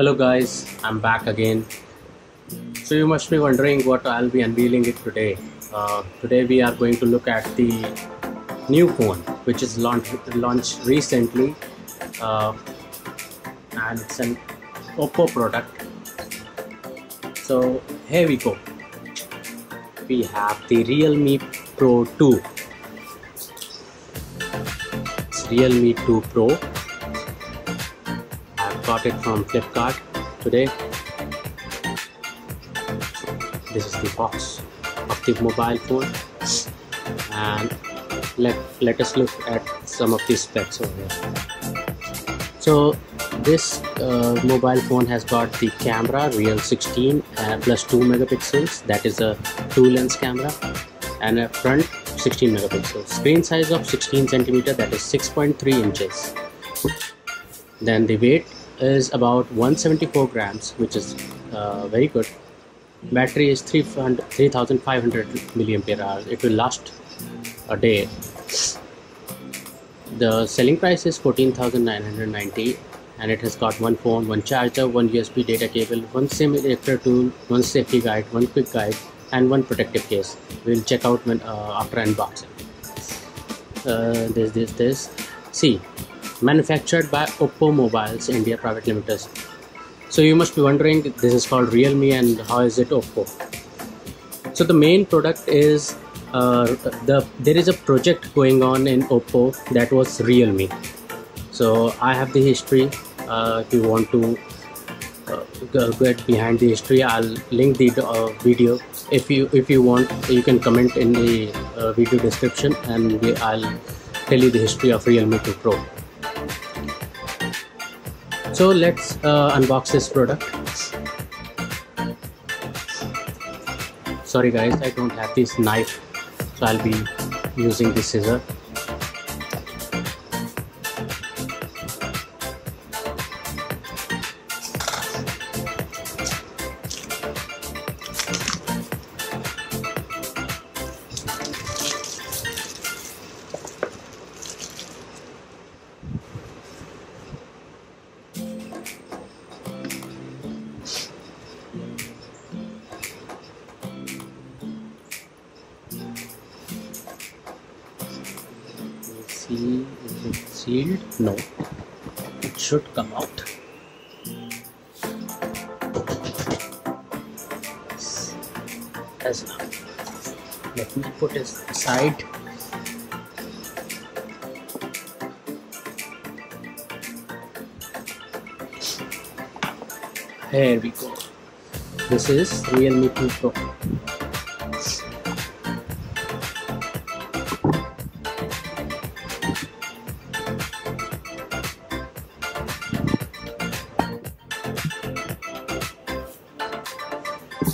Hello guys, I'm back again. So you must be wondering what I'll be unveiling it today. Today we are going to look at the new phone which is launched recently, and it's an Oppo product. So here we go. We have the RealMe Pro 2. It's RealMe 2 Pro. Got it from Flipkart today. This is the box of the mobile phone, and let us look at some of the specs over here. So this mobile phone has got the camera Real 16 plus 2 megapixels, that is a 2-lens camera, and a front 16 megapixels. Screen size of 16 centimeter, that is 6.3 inches. Then the weight is about 174 grams, which is very good. Battery is 3500 milliampere hours. It will last a day. The selling price is 14,990, and it has got one phone, one charger, one USB data cable, one SIM ejector tool, one safety guide, one quick guide, and one protective case. We'll check out when after unboxing. This. See. Manufactured by Oppo Mobiles India Private Limited. So you must be wondering, this is called RealMe and how is it Oppo? So the main product is there is a project going on in Oppo that was RealMe. So I have the history. If you want to get behind the history, I'll link the video. If you want, you can comment in the video description, and I'll tell you the history of RealMe 2 Pro. So let's unbox this product. Sorry guys, I don't have this knife, so I'll be using the scissor. See, is it sealed? No, it should come out. As now, let me put it aside. Here we go. This is RealMe 2 Pro.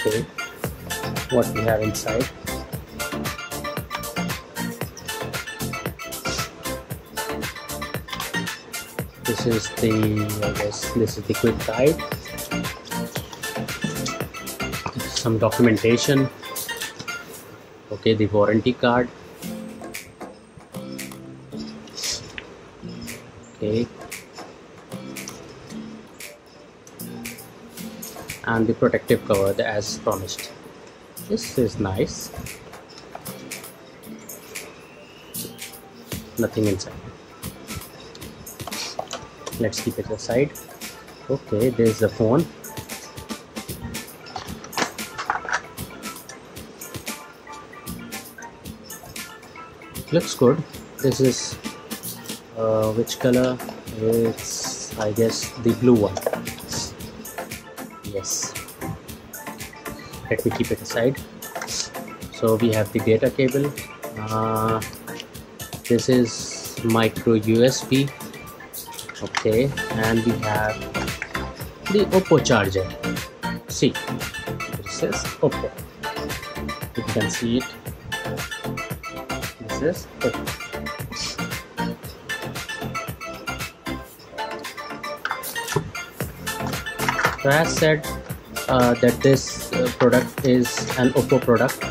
Okay, what we have inside. This is the quick guide, some documentation, okay, the warranty card, okay, and the protective cover as promised. This is nice. Nothing inside. Let's keep it aside. Okay, there's the phone. Looks good. This is which color? It's, I guess, the blue one. Yes, let me keep it aside. So we have the data cable. This is micro USB. Okay, and we have the Oppo charger. See, this is Oppo. If you can see it, this is Oppo. So as said, that this product is an Oppo product.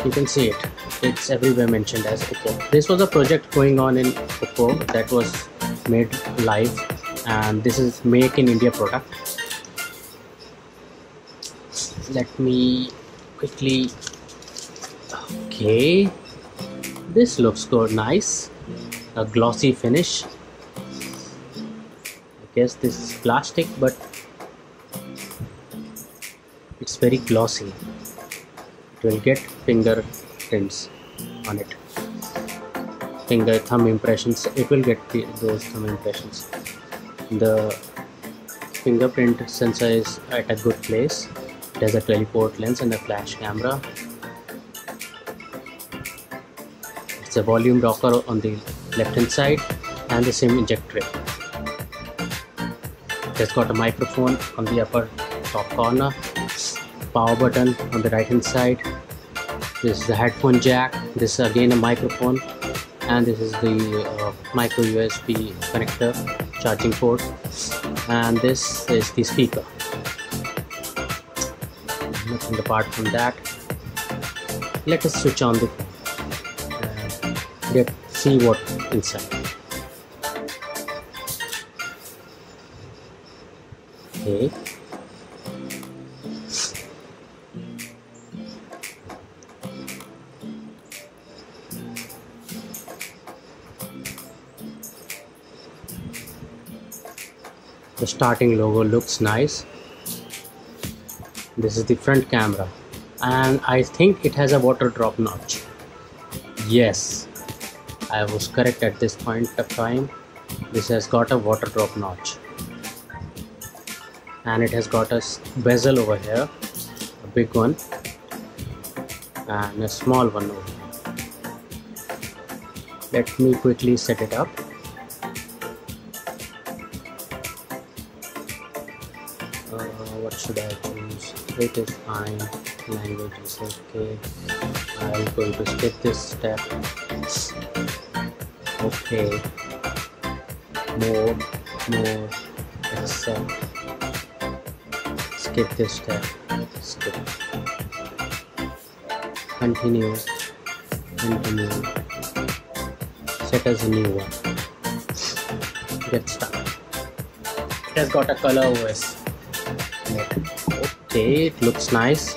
You can see it. It's everywhere mentioned as Oppo. This was a project going on in Oppo that was made live, and this is Make in India product. let me quickly. Okay, this looks good, nice, a glossy finish. I guess this is plastic, but it's very glossy. It will get fingerprints on it, thumb impressions. It will get those thumb impressions. The fingerprint sensor is at a good place. It has a teleport lens and a flash camera. It's a volume rocker on the left hand side and the SIM ejector. It has got a microphone on the upper top corner, power button on the right hand side. This is the headphone jack. This is again a microphone, and this is the micro USB connector charging port, and this is the speaker. Nothing apart from that. Let us switch on the phone and see what inside. Okay. The starting logo looks nice. This is the front camera, and I think it has a Waterdrop notch. Yes, I was correct at this point of time. This has got a Waterdrop notch, and it has got a bezel over here, a big one and a small one over here. Let me quickly set it up. What should I choose? It is fine. Language is okay. I'm going to skip this step. Okay. More, accept. Skip this step. Skip. Continue. Set as a new one. Get started. It has got a ColorOS. Okay, it looks nice.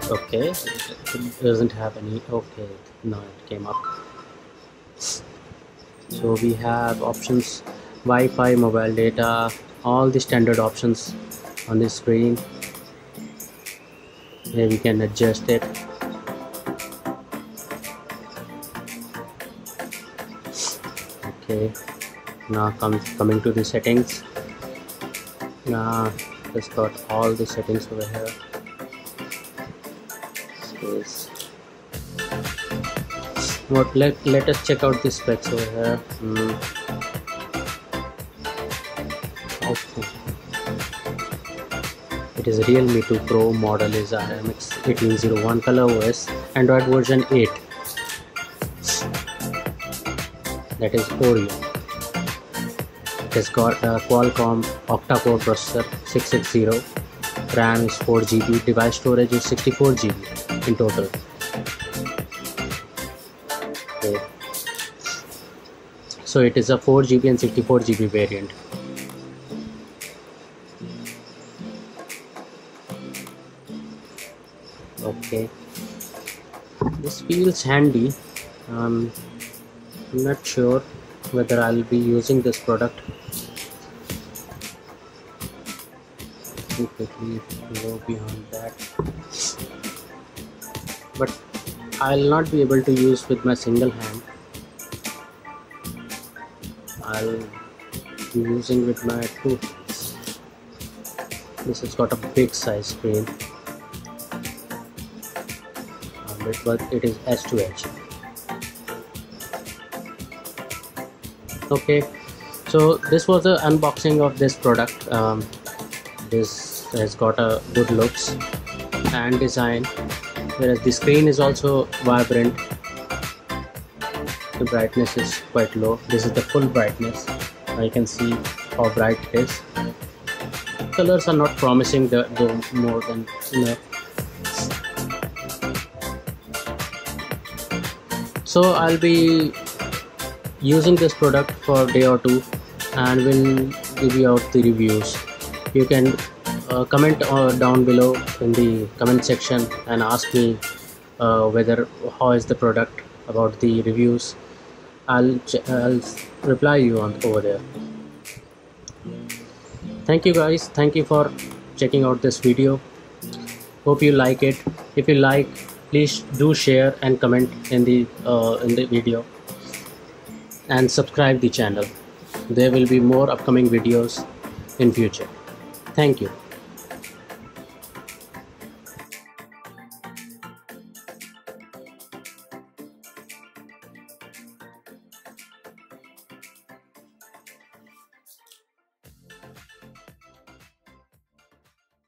Okay, it doesn't have any. Okay, no, it came up. So we have options: Wi-Fi, mobile data, all the standard options on the screen. Here we can adjust it. Okay. Now coming to the settings. Now it's got all the settings over here. Let us check out the specs over here. Okay. It is RealMe 2 Pro, model is RMX 1801, ColorOS, Android version 8. That is Oreo. It has got a Qualcomm octa-core processor 660, RAM is 4 GB, device storage is 64 GB in total. Okay. So it is a 4 GB and 64 GB variant. Okay, this feels handy. I'm not sure whether I'll be using this product. Quickly go beyond that, but I'll not be able to use with my single hand. I'll be using with my two hands. This has got a big size screen, but it is edge to edge. Okay, so this was the unboxing of this product. This has got a good looks and design, whereas the screen is also vibrant. The brightness is quite low. This is the full brightness. I can see how bright it is. Colors are not promising though more than enough. So I'll be using this product for a day or two and will give you out the reviews. You can comment down below in the comment section and ask me whether how is the product, about the reviews. I'll reply you on over there. Thank you guys, thank you for checking out this video. Hope you like it. If you like, please do share and comment in the video, and subscribe the channel. There will be more upcoming videos in future. Thank you.